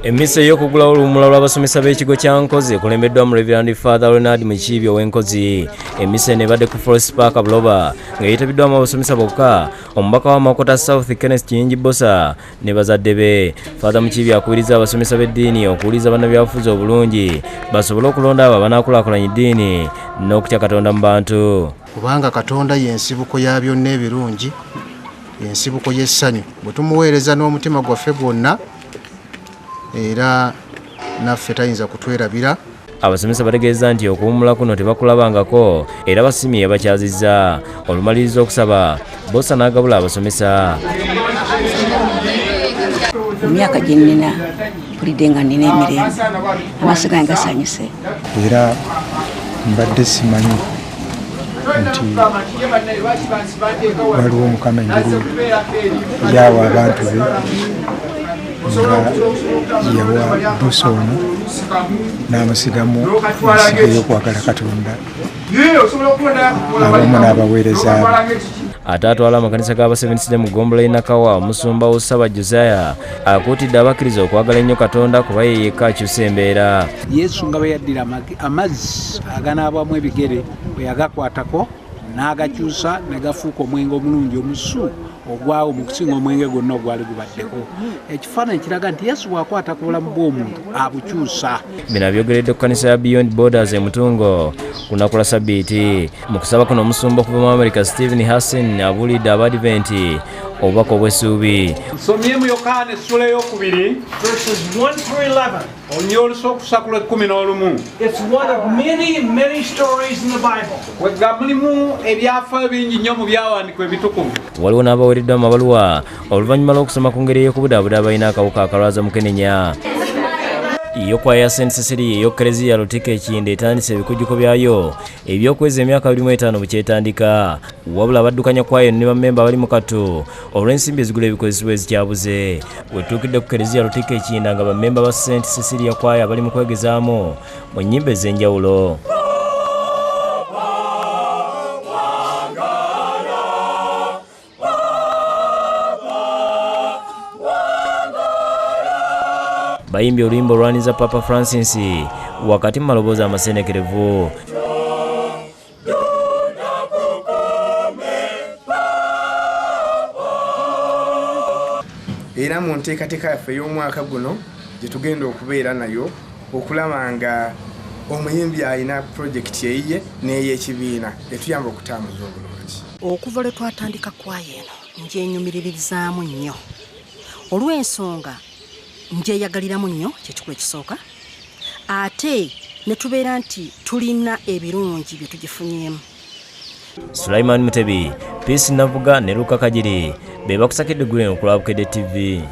Emmisa ey'okugulawo oluwummula lw'abasomesa b'ekigo kya Nkozi ekulembeddwa mu Reverend Father Leonard Mukiibi ow'Enkozi. Emmisa eno ebadde ku Forest Park Buloba nga yeetabiddwamu abasomesa bokka, omubaka wa Makota South Kenneth Kiyingi Bosa ne bazadde be. Father Mukiibi akubiriza abasomesa b'eddiini okuwuliriza bannabyabufuzi obulungi basobole okulonda abo abanaakulaakulanya eddiini n'okutya Katonda mu bantu. Kubanga Katonda y'ensibuko ya byonna ebirungi, y'ensibuko y'essanyu. Bwe tumuweereza n'omutima gwaffe gwonna era naffe tayinza kutwerabira. Abasomesa bategeeza nti okuwummula kuno tebakulabangako era basimye bakyazizza. Olumaliriza okusaba, Bosa n'agabula abasomesa. Mu myaka gye nnina mpulidde nga nnina emirembe, amaaso gange gasanyuse. Era mbadde simanyi nti waliwo Mukama engeri yawa abantu be nga yawa Bosa ono n'amusigamu ensigo y'okwagala Katonda awamu n'abaweereza be. Ate atwala amakanisa ga Seventh Day mu Gombola Nakawa, omusumba w'Osaba Josiah akuutidde abakkiriza okwagala ennyo Katonda kuba ye yekka akyusa embeera. Yesu nga bwe yaddira amazzi aganaabwamu ebigere bwe yagakwatako n'agakyusa ne gafuuka omwenge omulungi omusu ogwawo mu kusinga omwenge gwonna ogwali gubaddeko. Ekifaananyi kiraga nti Yesu bw'akwata ku bulamu bw'omuntu abukyusa. Bino byogeredde ku kkanisa ya Beyond Borders e Mutungo ku lunaku lwa Ssabbiiti. Mu kusaba kuno omusumba okuva mu America Stephen Hassan abuulidde Abadiventi obubaka obw'essuubi. Nsomye mu Yokaana essula ey'okubiri verses 1 through 11. olunyolusa okusakula 11. It's one of many stories in the Bible. Wega mulimu ebyafaayo bingi nnyo mu byawandiikibwa ebitukuvu. Waliwo n'abaweereddwa amabaluwa oluvannyuma lw'okusoma ku ngeri ey'okubudaabuda abalina akawuka akalwaza Mukenenya. Iyo kwaya ya St. Cecilia ey'Okkereziya Lutike Ekinde etandise ebikujjuko byayo ebyokweza emyaka 25 bukyetandika. Wabula abaddukanya kwayo ne bammemba abali mu kato olw'ensimbi ezigula ebikozesebwa ezikyabuze. Wetuukidde ku Kkereziya Lutike Ekinde nga bammemba ba St. Cecilia kwaya bali mu kwegezaamu mu nnyimba ez'enjawulo. Bayimbye oluyimba olwaniza Papa Francis wakati mu maloboozi amasenekerevu. Era mu nteekateeka yaffe ey'omwaka guno gye tugenda okubeera nayo okulaba nga omuyimbi alina pulojekiti eyiye n'ey'ekibiina etuyamba okutambuza obulungi. Okuva lwe twatandika kwaya eno njenyumiririzaamu nnyo olw'ensonga njeyagaliramu nnyo kyekikulu ekisooka, ate ne tubeera nti tulina ebirungi bye tugifunyemu. Sulaiman Mutebi, Peace Navuga ne Luka Kajiri be bakusakidde Guleno ku Lwabukedde TV.